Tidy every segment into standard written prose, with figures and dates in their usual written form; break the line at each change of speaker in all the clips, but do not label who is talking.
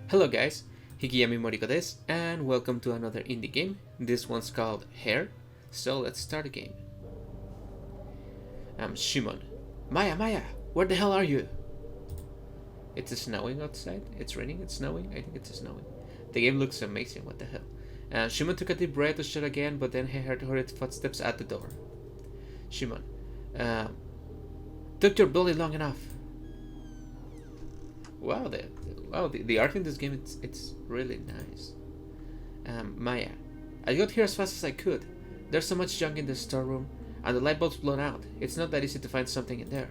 Hello guys, Hikiyami Moriko desu, and welcome to another indie game. This one's called Hair, so let's start the game. I'm Shimon. Maya, where the hell are you? It's snowing outside, it's raining, it's snowing, I think it's snowing. The game looks amazing, what the hell. Shimon took a deep breath to shut again, but then he heard hurried footsteps at the door. Shimon, took your bully long enough. Wow, the art in this game, it's really nice. Maya, I got here as fast as I could. There's so much junk in the storeroom, and the light bulb's blown out. It's not that easy to find something in there.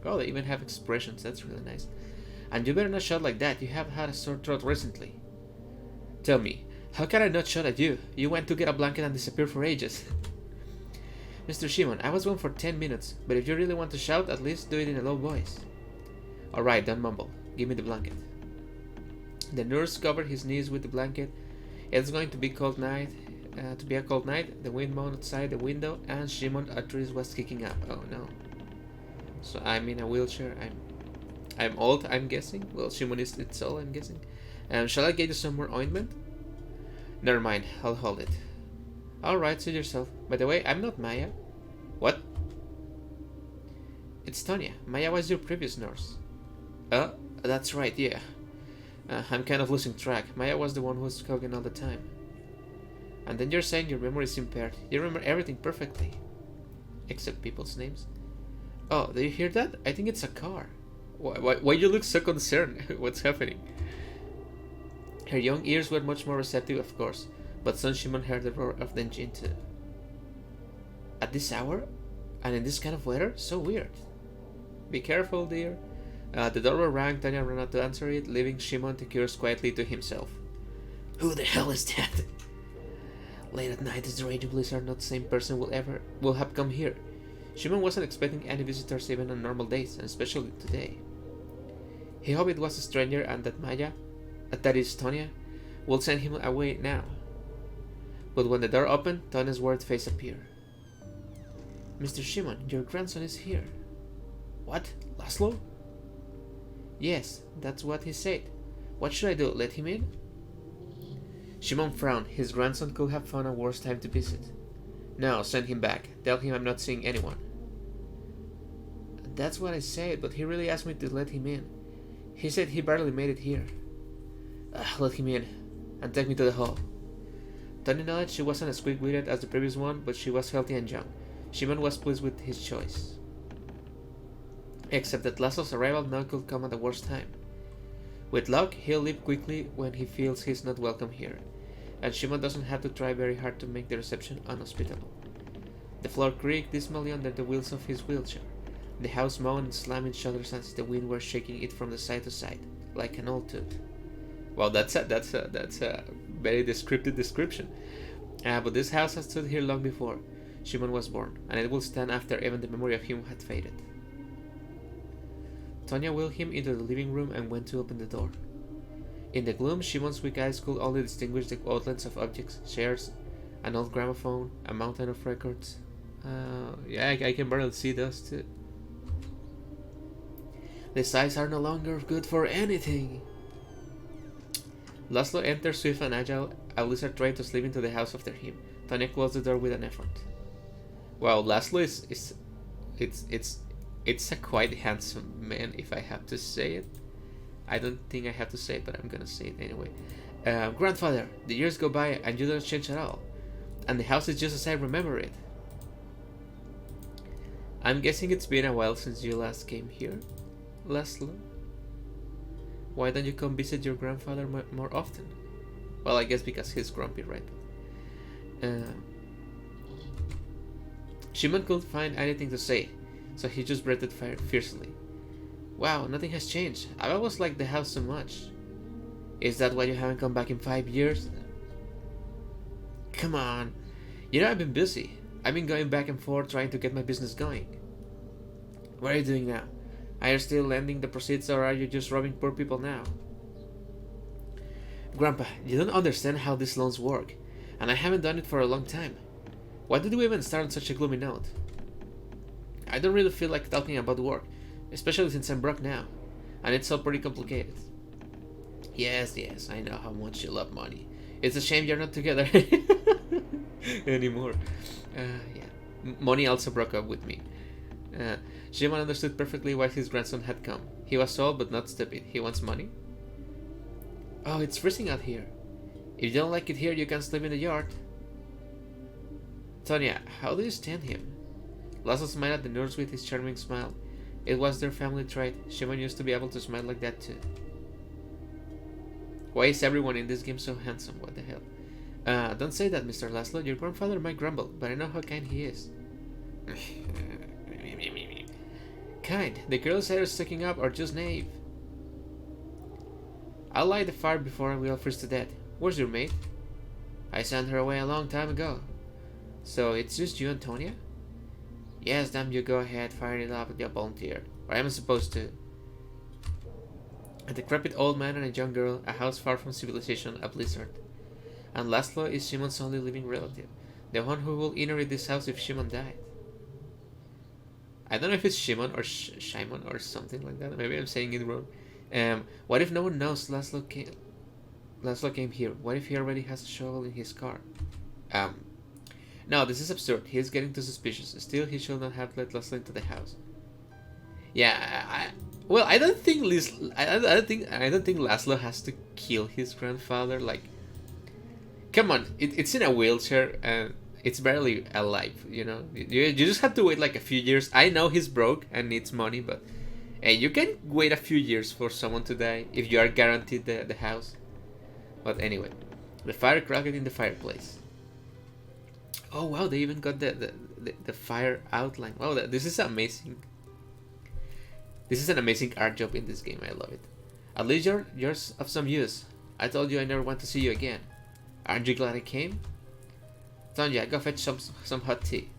Oh, they even have expressions, that's really nice. And you better not shout like that, you have had a sore throat recently. Tell me, how can I not shout at you? You went to get a blanket and disappeared for ages. Mr. Shimon, I was gone for 10 minutes, but if you really want to shout, at least do it in a low voice. Alright, don't mumble. Give me the blanket. The nurse covered his knees with the blanket. It's going to be cold night. A cold night. The wind moaned outside the window, and Shimon arteries was kicking up. Oh no. So I'm in a wheelchair. I'm old, I'm guessing. Well, Shimon is it's old, I'm guessing. Shall I get you some more ointment? Never mind, I'll hold it. Alright, suit yourself. By the way, I'm not Maya. What? It's Tonya. Maya was your previous nurse. That's right, yeah. I'm kind of losing track. Maya was the one who was talking all the time. And then you're saying your memory is impaired. You remember everything perfectly. Except people's names. Oh, do you hear that? I think it's a car. Why you look so concerned? What's happening? Her young ears were much more receptive, of course, but soon Shimon heard the roar of the engine too. At this hour? And in this kind of weather? So weird. Be careful, dear. The doorbell rang. Tanya ran out to answer it, leaving Shimon to curse quietly to himself. Who the hell is that? Late at night, this raging blizzard, not the same person will have come here. Shimon wasn't expecting any visitors even on normal days, and especially today. He hoped it was a stranger and that Maya, that is Tonya, will send him away now. But when the door opened, Tonya's worried face appeared. Mr. Shimon, your grandson is here. What? Laszlo? Yes, that's what he said. What should I do? Let him in? Shimon frowned. His grandson could have found a worse time to visit. No, send him back. Tell him I'm not seeing anyone. That's what I said, but he really asked me to let him in. He said he barely made it here. Let him in, and take me to the hall. Tony nodded. She wasn't as quick-witted as the previous one, but she was healthy and young. Shimon was pleased with his choice. Except that Laszlo's arrival now could come at the worst time. With luck, he'll leave quickly when he feels he's not welcome here, and Shimon doesn't have to try very hard to make the reception unhospitable. The floor creaked dismally under the wheels of his wheelchair. The house moaned and slammed its shutters as the wind were shaking it from the side to side, like an old tooth. Well, that's a very descriptive description. But this house has stood here long before Shimon was born, and it will stand after even the memory of him had faded. Tonya wheeled him into the living room and went to open the door. In the gloom, Shimon's weak eyes could only distinguish the outlines of objects, chairs, an old gramophone, a mountain of records. I can barely see those too. These eyes are no longer good for anything. Laszlo entered swift and agile, a lizard tried to slip into the house after him. Tonya closed the door with an effort. Wow, Laszlo it's a quite handsome man, if I have to say it. I don't think I have to say it, but I'm gonna say it anyway. Grandfather, the years go by and you don't change at all. And the house is just as I remember it. I'm guessing it's been a while since you last came here, Laszlo. Why don't you come visit your grandfather more often? Well, I guess because he's grumpy, right? Shimon couldn't find anything to say, so he just breathed fiercely. Wow, nothing has changed. I've always liked the house so much. Is that why you haven't come back in 5 years? Come on. You know I've been busy. I've been going back and forth trying to get my business going. What are you doing now? Are you still lending the proceeds or are you just robbing poor people now? Grandpa, you don't understand how these loans work, and I haven't done it for a long time. Why did we even start on such a gloomy note? I don't really feel like talking about work, especially since I'm broke now, and it's all pretty complicated. Yes, yes, I know how much you love money. It's a shame you're not together anymore. Yeah. Money also broke up with me. Uh, Shimon understood perfectly why his grandson had come. He was old but not stupid. He wants money. Oh, it's freezing out here. If you don't like it here, you can sleep in the yard. Tonya, how do you stand him? Laszlo smiled at the nurse with his charming smile. It was their family trait. Shimon used to be able to smile like that too. Why is everyone in this game so handsome? What the hell? Don't say that, Mr. Laszlo. Your grandfather might grumble, but I know how kind he is. Kind? The girls either sticking up or just naive. I'll light the fire before we all freeze to death. Where's your mate? I sent her away a long time ago. So it's just you and Tonya? Yes, damn you, go ahead, fire it up, you volunteer. Or am I supposed to? A decrepit old man and a young girl, a house far from civilization, a blizzard. And Laszlo is Shimon's only living relative, the one who will inherit this house if Shimon died. I don't know if it's Shimon or Shimon or something like that. Maybe I'm saying it wrong. What if no one knows Laszlo came here? What if he already has a shovel in his car? No, this is absurd. He is getting too suspicious. Still, he should not have let Laszlo into the house. Yeah, well, I don't think I don't think Laszlo has to kill his grandfather. Like, come on, it's in a wheelchair and it's barely alive. You know, you just have to wait like a few years. I know he's broke and needs money, but hey, you can wait a few years for someone to die if you are guaranteed the house. But anyway, the fire crackled in the fireplace. Oh wow, they even got the fire outline. Wow, this is amazing. This is an amazing art job in this game. I love it. At least you're of some use. I told you I never want to see you again. Aren't you glad I came? Tonya, go fetch some hot tea.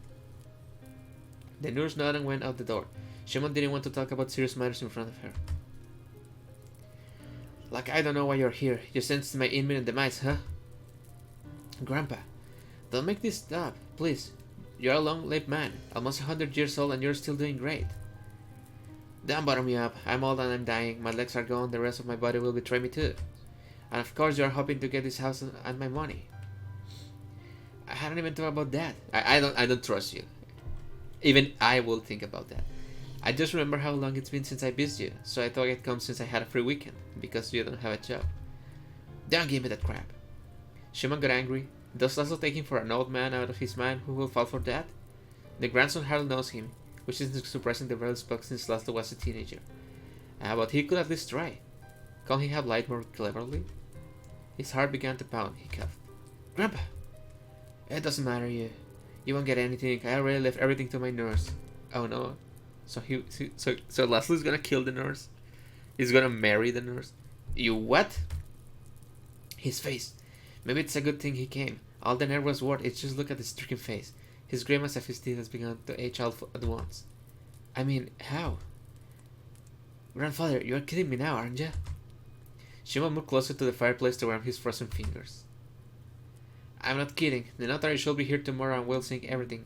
The nurse nodded and went out the door. Shimon didn't want to talk about serious matters in front of her. Like I don't know why you're here. You sensed my imminent demise, huh? Grandpa, don't make this stop, please. You're a long-lived man, almost 100 years old, and you're still doing great. Don't bother me up. I'm old and I'm dying. My legs are gone. The rest of my body will betray me too. And of course, you're hoping to get this house and my money. I hadn't even thought about that. I don't trust you. Even I will think about that. I just remember how long it's been since I visited you, so I thought I'd come since I had a free weekend, because you don't have a job. Don't give me that crap. Shimon got angry. Does Laszlo take him for an old man out of his mind who will fall for that? The grandson hardly knows him, which isn't surprising. The barely spoke since Laszlo was a teenager. But he could at least try. Can't he have lied more cleverly? His heart began to pound. He coughed. Grandpa! It doesn't matter, you won't get anything. I already left everything to my nurse. Oh no. So Laszlo's gonna kill the nurse? He's gonna marry the nurse? You what? His face. Maybe it's a good thing he came. All the nerve was worth. It's just look at his stricken face. His grimace of his teeth has begun to age all at once. I mean, how? Grandfather, you're kidding me now, aren't you? Shimon moved closer to the fireplace to warm his frozen fingers. I'm not kidding. The notary should be here tomorrow and we'll sing everything.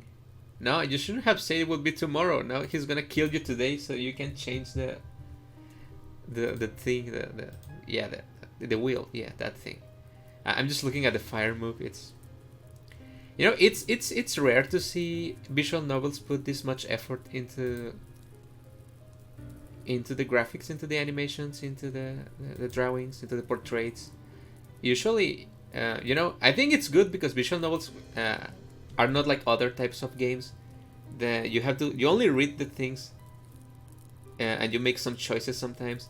No, you shouldn't have said it would be tomorrow. No, he's gonna kill you today so you can change the thing, the wheel. Yeah, that thing. I'm just looking at the fire move. It's, you know, it's rare to see visual novels put this much effort into the graphics, into the animations, into the drawings, into the portraits. Usually, you know, I think it's good because visual novels are not like other types of games. You only read the things and you make some choices sometimes.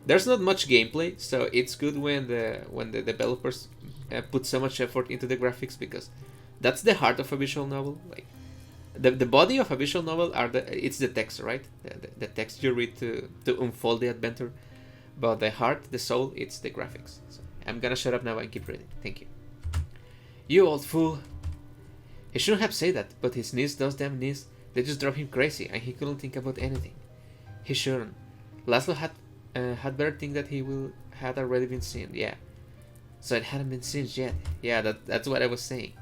There's not much gameplay, so it's good when the developers put so much effort into the graphics, because that's the heart of a visual novel. Like the body of a visual novel it's the text, right? The text you read to unfold the adventure, but the heart, the soul, it's the graphics. So I'm gonna shut up now and keep reading. Thank you. You old fool. He shouldn't have said that, but his niece, those damn niece, they just drove him crazy, and he couldn't think about anything. He shouldn't. Laszlo had better think that he had already been seen. Yeah. So it hadn't been seen yet. Yeah, that's what I was saying.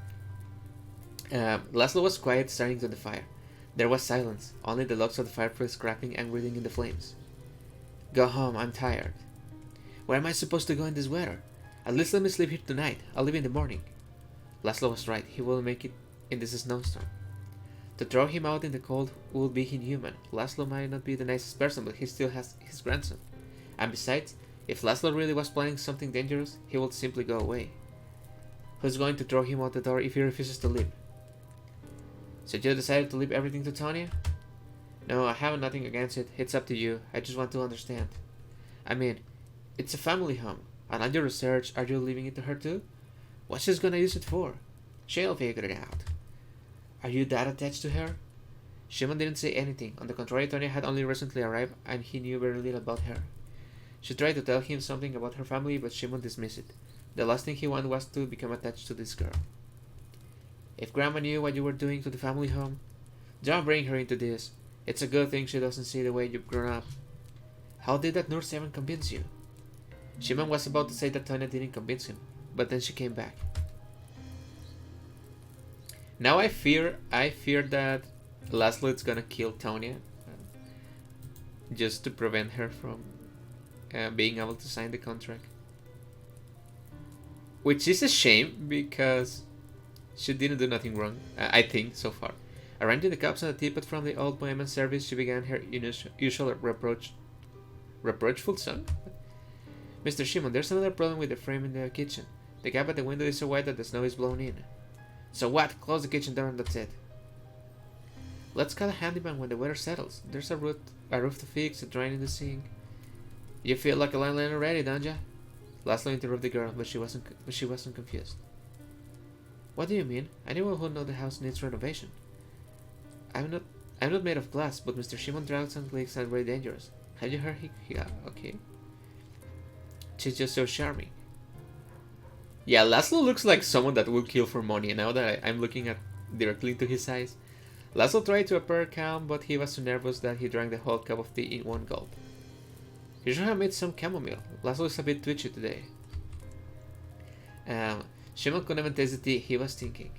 Laszlo was quiet, staring to the fire. There was silence, only the logs of the fireplace crackling and writhing in the flames. Go home, I'm tired. Where am I supposed to go in this weather? At least let me sleep here tonight. I'll leave in the morning. Laszlo was right. He wouldn't make it in this snowstorm. To throw him out in the cold would be inhuman. Laszlo might not be the nicest person, but he still has his grandson. And besides, if Laszlo really was planning something dangerous, he would simply go away. Who's going to throw him out the door if he refuses to leave? So you decided to leave everything to Tonya? No, I have nothing against it. It's up to you. I just want to understand. I mean, it's a family home. And on your research, are you leaving it to her too? What's she gonna use it for? She'll figure it out. Are you that attached to her? Shimon didn't say anything. On the contrary, Tonya had only recently arrived and he knew very little about her. She tried to tell him something about her family, but Shimon dismissed it. The last thing he wanted was to become attached to this girl. If Grandma knew what you were doing to the family home, don't bring her into this. It's a good thing she doesn't see the way you've grown up. How did that nurse even convince you? Shimon was about to say that Tonya didn't convince him, but then she came back. Now I fear that Laszlo is gonna kill Tonya, just to prevent her from being able to sign the contract. Which is a shame because she didn't do nothing wrong, I think, so far. Arranging the cups and the teapot from the old Bohemian service, she began her usual reproachful song. Mr. Shimon, there's another problem with the frame in the kitchen. The gap at the window is so wide that the snow is blown in. So what? Close the kitchen door and that's it. Let's call a handyman when the weather settles. There's a roof to fix, a drain in the sink. You feel like a landlady already, don't ya? Laszlo interrupted the girl, but she wasn't confused. What do you mean? Anyone who knows the house needs renovation. I'm not made of glass, but Mr. Shimon drugs and leaks are very dangerous. Have you heard okay. She's just so charming. Yeah, Laszlo looks like someone that will kill for money, now that I'm looking at directly into his eyes. Laszlo tried to appear calm, but he was so nervous that he drank the whole cup of tea in one gulp. You should have made some chamomile. Laszlo is a bit twitchy today. Shimon couldn't even taste the tea, he was thinking.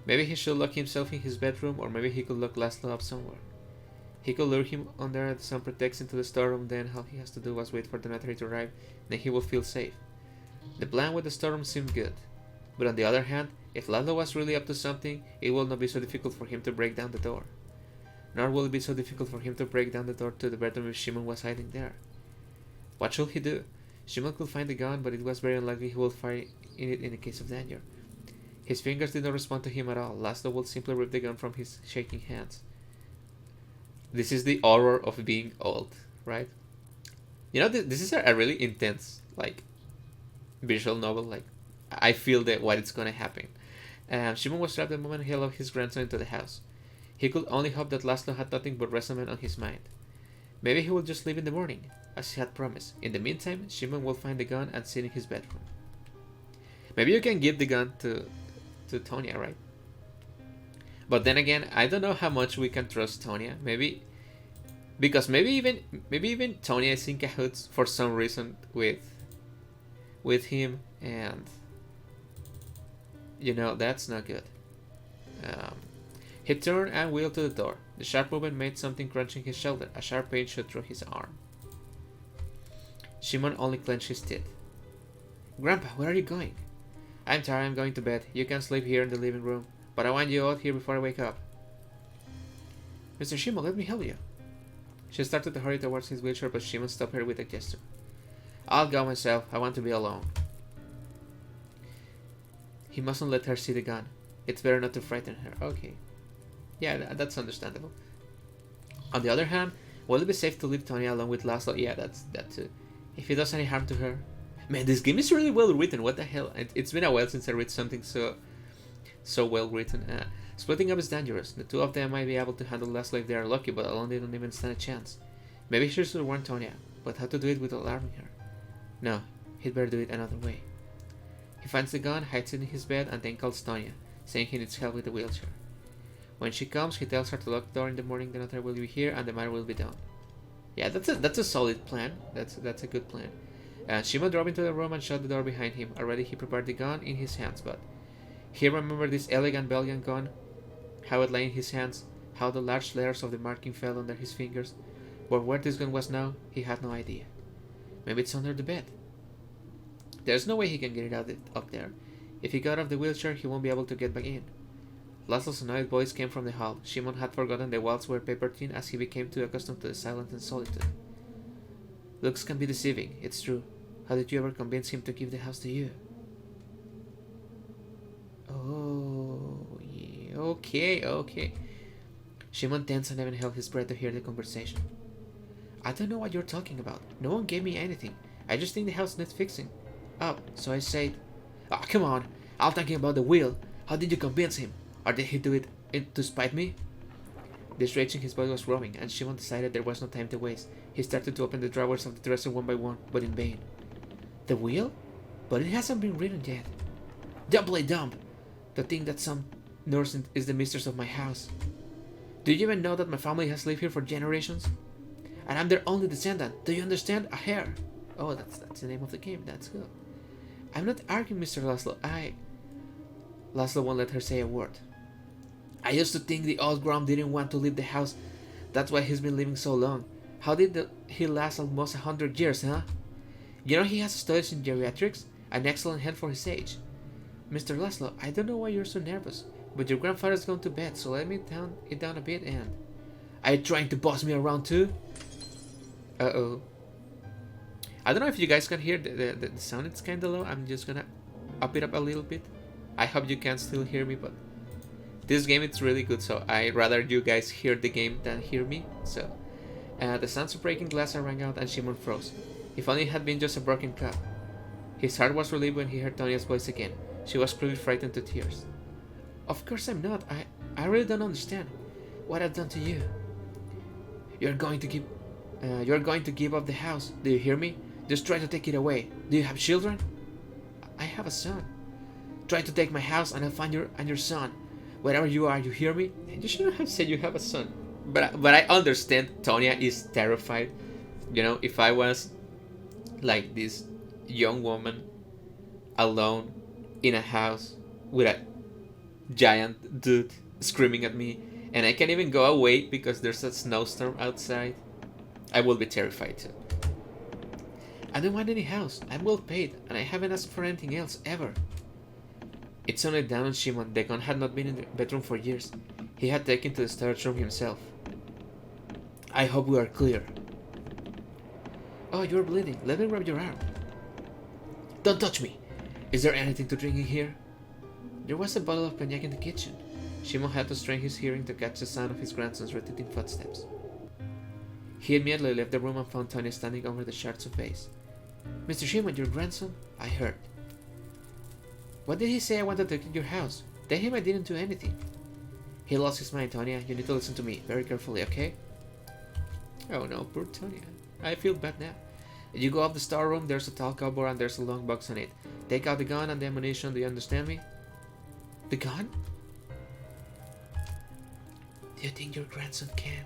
Maybe he should lock himself in his bedroom, or maybe he could lock Laszlo up somewhere. He could lure him under some pretext into the storeroom, then all he has to do was wait for the notary to arrive, then he will feel safe. The plan with the storeroom seemed good. But on the other hand, if Laszlo was really up to something, it will not be so difficult for him to break down the door. Nor will it be so difficult for him to break down the door to the bedroom if Shimon was hiding there. What should he do? Shimon could find the gun, but it was very unlikely he would fire in it in the case of danger. His fingers did not respond to him at all. Laszlo would simply rip the gun from his shaking hands. This is the horror of being old, right? You know, this is a really intense, visual novel. I feel that what is gonna happen. Shimon was trapped the moment he allowed his grandson into the house. He could only hope that Laszlo had nothing but resentment on his mind. Maybe he would just leave in the morning, as he had promised. In the meantime, Shimon will find the gun and sit in his bedroom. Maybe you can give the gun to Tonya, right? But then again, I don't know how much we can trust Tonya. Maybe even Tonya is in cahoots for some reason with him, and that's not good. He turned and wheeled to the door. The sharp movement made something crunch in his shoulder. A sharp pain shot through his arm. Shimon only clenched his teeth. Grandpa, where are you going? I'm tired, I'm going to bed. You can sleep here in the living room, but I want you out here before I wake up. Mr. Shimon, let me help you. She started to hurry towards his wheelchair, but Shimon stopped her with a gesture. I'll go myself. I want to be alone. He mustn't let her see the gun. It's better not to frighten her. Okay. Yeah, that's understandable. On the other hand, will it be safe to leave Tonya alone with Laszlo? Yeah, that too. If he does any harm to her. Man, this game is really well written. What the hell? It's been a while since I read something so well written. Splitting up is dangerous. The two of them might be able to handle Laszlo if they are lucky, but alone they don't even stand a chance. Maybe he should warn Tonya, but how to do it without alarming her? No, he'd better do it another way. He finds the gun, hides it in his bed, and then calls Tonya, saying he needs help with the wheelchair. When she comes, he tells her to lock the door in the morning. The notary will be here, and the matter will be done. Yeah, that's a solid plan. That's a good plan. Shimon drove into the room and shut the door behind him. Already he prepared the gun in his hands, but he remembered this elegant Belgian gun, how it lay in his hands, how the large layers of the marking fell under his fingers. But where this gun was now, he had no idea. Maybe it's under the bed. There's no way he can get it out up there. If he got off the wheelchair, he won't be able to get back in. Laszlo's annoyed voice came from the hall. Shimon had forgotten the walls were paper thin as he became too accustomed to the silence and solitude. Looks can be deceiving, it's true. How did you ever convince him to give the house to you? Oh, yeah. Okay. Shimon tensed and even held his breath to hear the conversation. I don't know what you're talking about. No one gave me anything. I just think the house needs fixing. Oh, so I said... Oh, come on. I'm talking about the will. How did you convince him? Or did he do it to spite me? This rage in his voice was growing, and Shimon decided there was no time to waste. He started to open the drawers of the dresser one by one, but in vain. The will? But it hasn't been written yet. Doubly dumb! To think that some nurse is the mistress of my house. Do you even know that my family has lived here for generations? And I'm their only descendant. Do you understand? A heir. Oh, that's the name of the game. That's good. I'm not arguing, Mr. Laszlo. Laszlo won't let her say a word. I used to think the old Grom didn't want to leave the house. That's why he's been living so long. How did he last almost 100 years, huh? You know he has studies in geriatrics? An excellent head for his age. Mr. Laszlo, I don't know why you're so nervous, but your grandfather's gone to bed, so let me down it down a bit and... Are you trying to boss me around too? Uh-oh. I don't know if you guys can hear the sound, it's kinda low. I'm just gonna up it up a little bit. I hope you can still hear me, but... This game it's really good, so I'd rather you guys hear the game than hear me. So, the sounds of breaking glass rang out and Shimon froze. If only it had been just a broken cup. His heart was relieved when he heard Tonia's voice again. She was clearly frightened to tears. Of course I'm not. I really don't understand what I've done to you. You're going to give up the house. Do you hear me? Just try to take it away. Do you have children? I have a son. Try to take my house and I'll find your son. Wherever you are, you hear me? You shouldn't have said you have a son. But I understand Tonya is terrified. You know, if I was like this young woman alone in a house with a giant dude screaming at me and I can't even go away because there's a snowstorm outside, I will be terrified too. I don't want any house. I'm well paid and I haven't asked for anything else ever. It sounded down on Shimon. The gun had not been in the bedroom for years. He had taken to the storage room himself. I hope we are clear. Oh, you're bleeding. Let me grab your arm. Don't touch me. Is there anything to drink in here? There was a bottle of cognac in the kitchen. Shimon had to strain his hearing to catch the sound of his grandson's retreating footsteps. He immediately left the room and found Tony standing over the shards of vase. Mr. Shimon, your grandson? I heard. What did he say I wanted to take your house? Tell him I didn't do anything. He lost his mind, Tonya. You need to listen to me very carefully, okay? Oh no, poor Tonya. I feel bad now. You go up the storeroom, there's a tall cupboard and there's a long box on it. Take out the gun and the ammunition, do you understand me? The gun? Do you think your grandson can?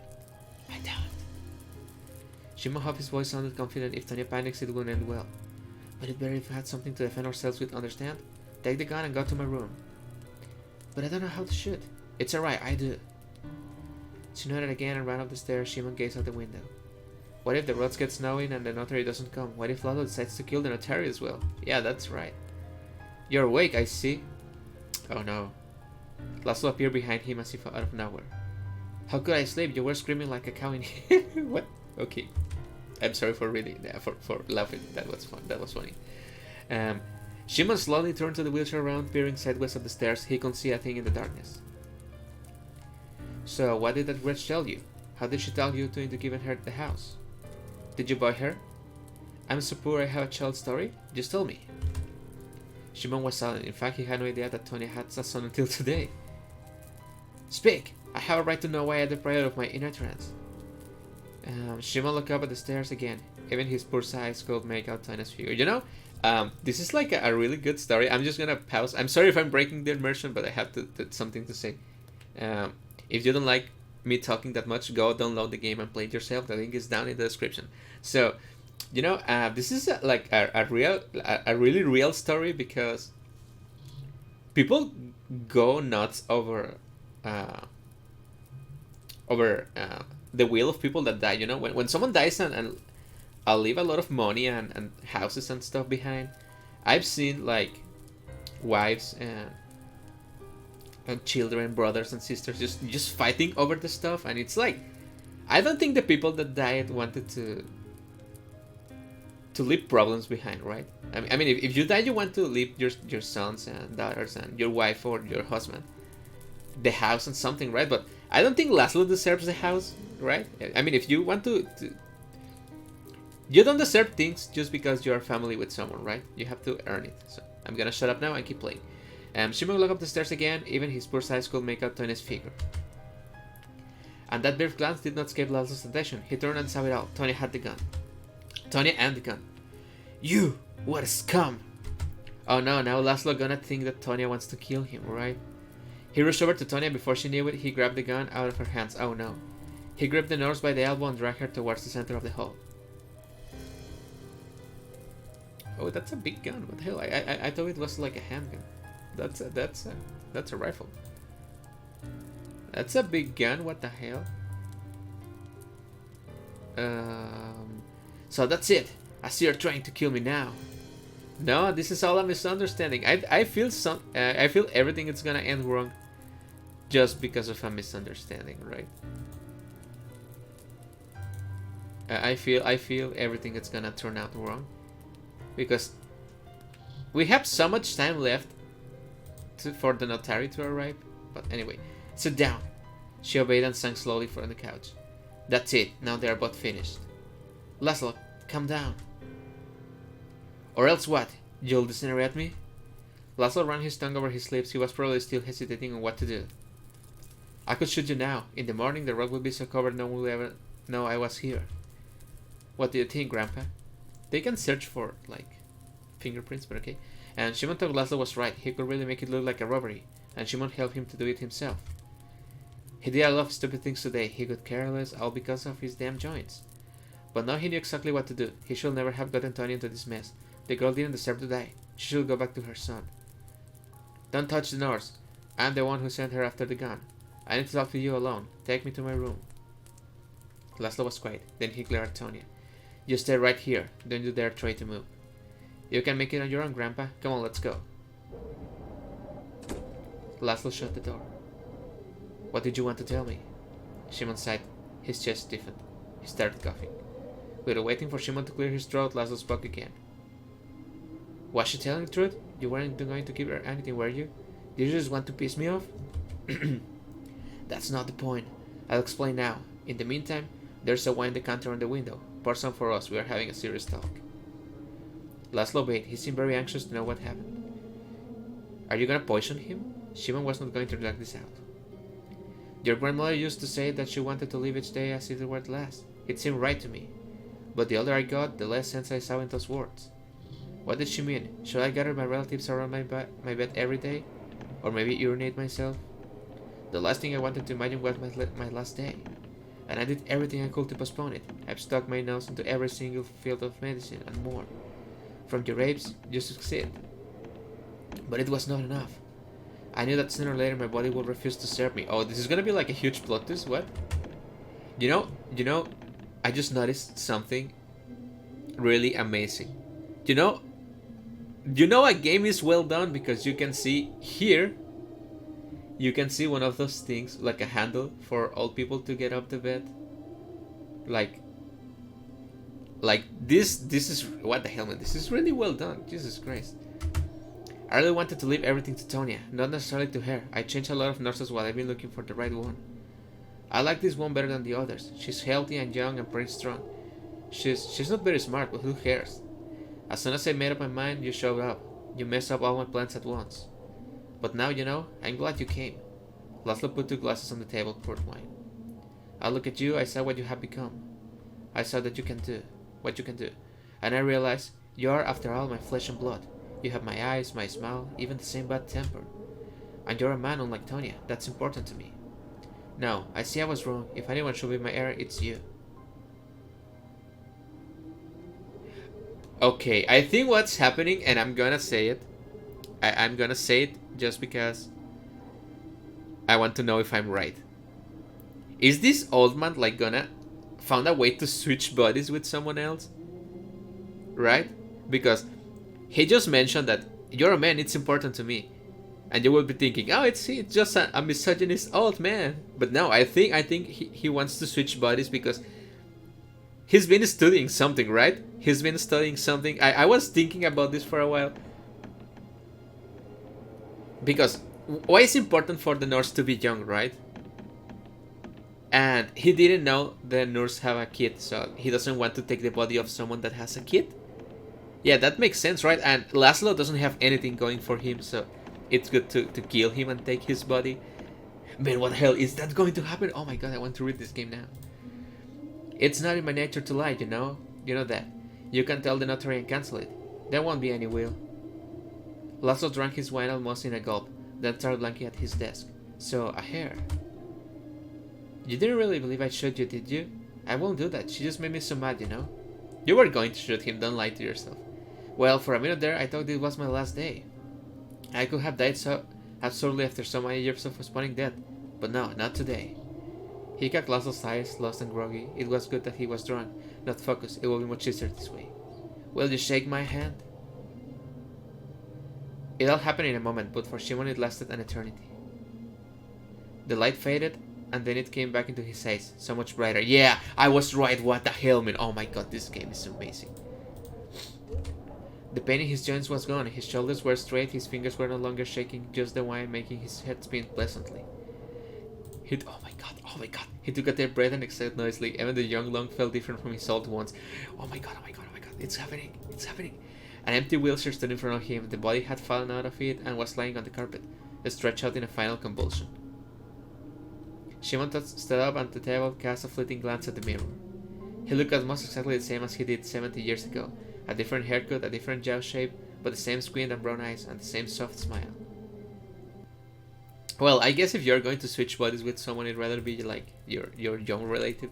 I don't. Shimon hoped his voice sounded confident. If Tonya panics, it won't end well. But it better if we had something to defend ourselves with, understand? Take the gun and go to my room. But I don't know how to shoot. It's alright, I do. She nodded again and ran up the stairs. Shimon gazed out the window. What if the roads get snowing and the notary doesn't come? What if Lalo decides to kill the notary as well? Yeah, that's right. You're awake, I see. Oh no. Laszlo appeared behind him as if out of nowhere. How could I sleep? You were screaming like a cow in here. What? Okay. I'm sorry for reading that, for laughing. That was fun. That was funny. Shimon slowly turned to the wheelchair around, peering sideways at the stairs. He couldn't see a thing in the darkness. So, what did that wretch tell you? How did she tell you to into giving her the house? Did you buy her? I'm so poor I have a child story? Just tell me. Shimon was silent. In fact, he had no idea that Tony had a son until today. Speak! I have a right to know why I deprived of my inner trance. Shimon looked up at the stairs again. Even his poor eyes could make out Tony's figure. You know, this is like a really good story. I'm just gonna pause. I'm sorry if I'm breaking the immersion, but I have something to say. If you don't like me talking that much, go download the game and play it yourself. The link is down in the description. So, you know, this is like a really real story because people go nuts over the will of people that die. You know, when someone dies and I'll leave a lot of money and houses and stuff behind. I've seen like wives and children, brothers and sisters just fighting over the stuff, and it's like I don't think the people that died wanted to leave problems behind, right? I mean, if you die, you want to leave your sons and daughters and your wife or your husband the house and something, right? But I don't think Laszlo deserves the house, right? I mean, if you want to you don't deserve things just because you're family with someone, right? You have to earn it. So I'm gonna shut up now and keep playing. Shimon looked up the stairs again. Even his poor eyes could make out Tony's figure. And that brief glance did not escape Laszlo's attention. He turned and saw it all. Tony had the gun. Tony and the gun. You! What a scum! Oh no, now Laszlo gonna think that Tonya wants to kill him, right? He rushed over to Tonya. Before she knew it, he grabbed the gun out of her hands. Oh no. He gripped the nurse by the elbow and dragged her towards the center of the hall. Oh, that's a big gun. What the hell? I thought it was like a handgun. That's a rifle. That's a big gun. What the hell? So that's it. I see you're trying to kill me now. No, this is all a misunderstanding. I feel everything is gonna end wrong, just because of a misunderstanding, right? I feel everything is gonna turn out wrong, because we have so much time left for the notary to arrive. But anyway, sit down. She obeyed and sank slowly on the couch. That's it. Now they are both finished. Laszlo, calm down. Or else what? You'll disintegrate me? Laszlo ran his tongue over his lips. He was probably still hesitating on what to do. I could shoot you now. In the morning, the road will be so covered no one will ever know I was here. What do you think, Grandpa? They can search for, like, fingerprints, but okay. And Shimon thought Laszlo was right. He could really make it look like a robbery, and Shimon helped him to do it himself. He did a lot of stupid things today. He got careless, all because of his damn joints. But now he knew exactly what to do. He should never have gotten Tony into this mess. The girl didn't deserve to die. She should go back to her son. Don't touch the nurse. I'm the one who sent her after the gun. I need to talk to you alone. Take me to my room. Laszlo was quiet. Then he glared at Tonya. You stay right here. Don't you dare try to move. You can make it on your own, Grandpa. Come on, let's go. Laszlo shut the door. What did you want to tell me? Shimon sighed. His chest stiffened. He started coughing. Without waiting for Shimon to clear his throat, Laszlo spoke again. Was she telling the truth? You weren't going to give her anything, were you? Did you just want to piss me off? That's not the point. I'll explain now. In the meantime, there's a wine decanter on the window. Pour some for us. We are having a serious talk. Laszlo obeyed. He seemed very anxious to know what happened. Are you gonna poison him? Shimon was not going to drag this out. Your grandmother used to say that she wanted to live each day as if it were the last. It seemed right to me. But the older I got, the less sense I saw in those words. What did she mean? Should I gather my relatives around my bed every day? Or maybe urinate myself? The last thing I wanted to imagine was my last day. And I did everything I could to postpone it. I've stuck my nose into every single field of medicine and more. From your rapes, you succeed. But it was not enough. I knew that sooner or later my body would refuse to serve me. Oh, this is gonna be like a huge plot twist, what? You know, I just noticed something really amazing. You know a game is well done because you can see here, you can see one of those things, like a handle for old people to get up the bed. Like this is, what the hell, man, this is really well done. Jesus Christ. I really wanted to leave everything to Tonya, not necessarily to her. I changed a lot of nurses while I've been looking for the right one. I like this one better than the others. She's healthy and young and pretty strong. She's not very smart, but who cares? As soon as I made up my mind, you showed up. You messed up all my plans at once. But now, I'm glad you came. Laszlo put 2 glasses on the table, poured wine. I look at you, I saw what you have become. I saw that you can do what you can do. And I realized you are, after all, my flesh and blood. You have my eyes, my smile, even the same bad temper. And you're a man unlike Tonya. That's important to me. No, I see I was wrong. If anyone should be my heir, it's you. Okay, I think what's happening, and I'm gonna say it. I'm gonna say it just because I want to know if I'm right. Is this old man like gonna found a way to switch bodies with someone else? right? Because he just mentioned that you're a man, it's important to me. And you will be thinking, oh, it's just a misogynist old man. But no, I think he wants to switch bodies because he's been studying something, right? He's been studying something. I was thinking about this for a while. Because why is it important for the nurse to be young, right? And he didn't know the nurse have a kid, so he doesn't want to take the body of someone that has a kid. Yeah, that makes sense, right? And Laszlo doesn't have anything going for him, so it's good to kill him and take his body. Man, what the hell is that going to happen? Oh my god, I want to read this game now. It's not in my nature to lie, you know? You know that. You can tell the notary and cancel it. There won't be any will. Laszlo drank his wine almost in a gulp, then started blanking at his desk. So, a hair. You didn't really believe I'd shoot you, did you? I won't do that. She just made me so mad, you know? You were going to shoot him, don't lie to yourself. Well, for a minute there, I thought it was my last day. I could have died so absurdly after so many years of postponing death. But no, not today. He caught Laszlo's eyes, lost and groggy. It was good that he was drunk, not focused. It will be much easier this way. Will you shake my hand? It all happened in a moment, but for Shimon it lasted an eternity. The light faded, and then it came back into his eyes, so much brighter. Yeah, I was right, what the hell, man. Oh my god, this game is amazing. The pain in his joints was gone, his shoulders were straight, his fingers were no longer shaking, just the wine making his head spin pleasantly. Oh my god. He took a deep breath and exhaled noisily. Even the young lung felt different from his old ones. Oh my god. It's happening. An empty wheelchair stood in front of him. The body had fallen out of it and was lying on the carpet, stretched out in a final convulsion. Shimon stood up at the table, cast a fleeting glance at the mirror. He looked almost exactly the same as he did 70 years ago. A different haircut, a different jaw shape, but the same squint and brown eyes, and the same soft smile. Well, I guess if you're going to switch bodies with someone, it'd rather be like your young relative.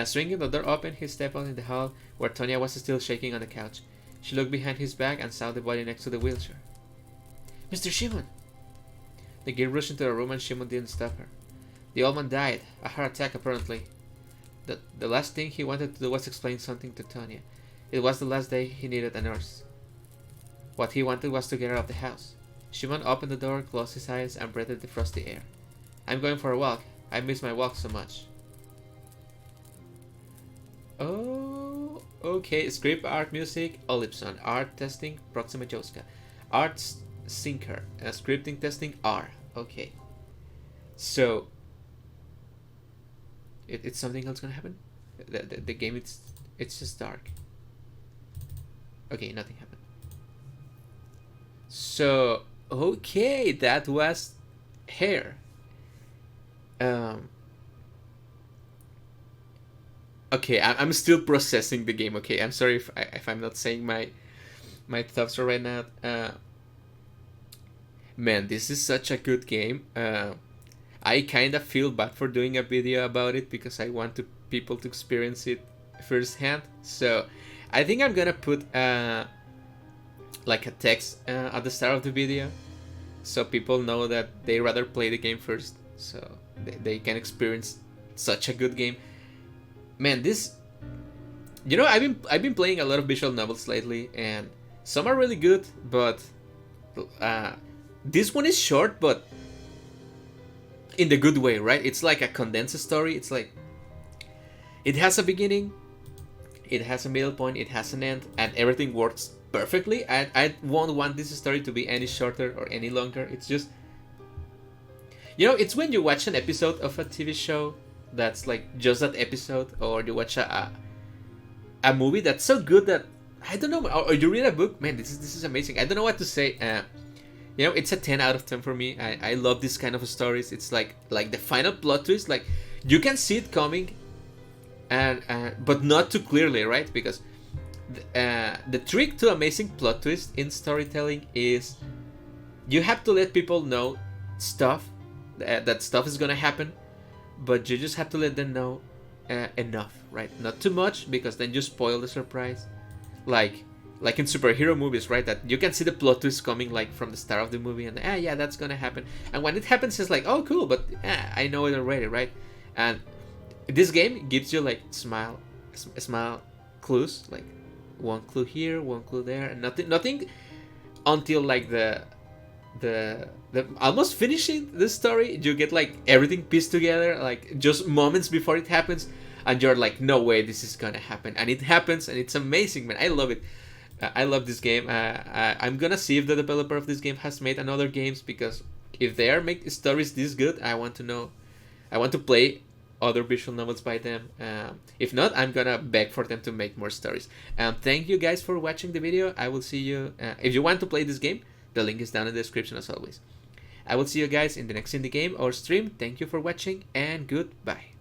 Swinging the door open, he stepped out in the hall, where Tonya was still shaking on the couch. She looked behind his back and saw the body next to the wheelchair. Mr. Shimon! The girl rushed into the room and Shimon didn't stop her. The old man died, a heart attack apparently. The last thing he wanted to do was explain something to Tonya. It was the last day he needed a nurse. What he wanted was to get her out of the house. Shimon opened the door, closed his eyes, and breathed the frosty air. I'm going for a walk. I miss my walk so much. Oh, okay. Script, art, music, Olipson. Art testing, Proxima Joska. Art Sinker. Scripting testing, R. Okay. So, it's something else gonna happen? The game, it's just dark. Okay, nothing happened. So, okay, that was Heir. Okay, I'm still processing the game. Okay, I'm sorry if I'm not saying my thoughts right now. Man, this is such a good game. I kind of feel bad for doing a video about it because I want people to experience it firsthand. So I think I'm gonna put like a text at the start of the video, so people know that they rather play the game first, so they can experience such a good game. Man, this, you know, I've been playing a lot of visual novels lately, and some are really good, but this one is short, but in the good way, right? It's like a condensed story. It's like it has a beginning, it has a middle point, it has an end, and everything works perfectly. I won't want this story to be any shorter or any longer. It's just, you know, it's when you watch an episode of a TV show that's like just that episode, or you watch a movie that's so good that I don't know, or you read a book. Man, this is amazing. I don't know what to say. You know, it's a 10 out of 10 for me. I love this kind of stories. It's like the final plot twist, like you can see it coming, and but not too clearly, right? Because the trick to amazing plot twist in storytelling is you have to let people know stuff, that stuff is gonna happen, but you just have to let them know enough, right? Not too much, because then you spoil the surprise. Like in superhero movies, right? That you can see the plot twist coming like from the start of the movie, and yeah, that's gonna happen. And when it happens, it's like, oh, cool, but I know it already, right? And this game gives you like small clues, like one clue here, one clue there, and nothing until like the almost finishing the story. You get like everything pieced together, like just moments before it happens, and you're like, no way, this is gonna happen, and it happens, and it's amazing, man. I love it. I love this game. I'm gonna see if the developer of this game has made another games, because if they are make stories this good, I want to know. I want to play other visual novels by them. If not, I'm gonna beg for them to make more stories. Thank you guys for watching the video. I will see you if you want to play this game. The link is down in the description as always. I will see you guys in the next indie game or stream. Thank you for watching, and goodbye.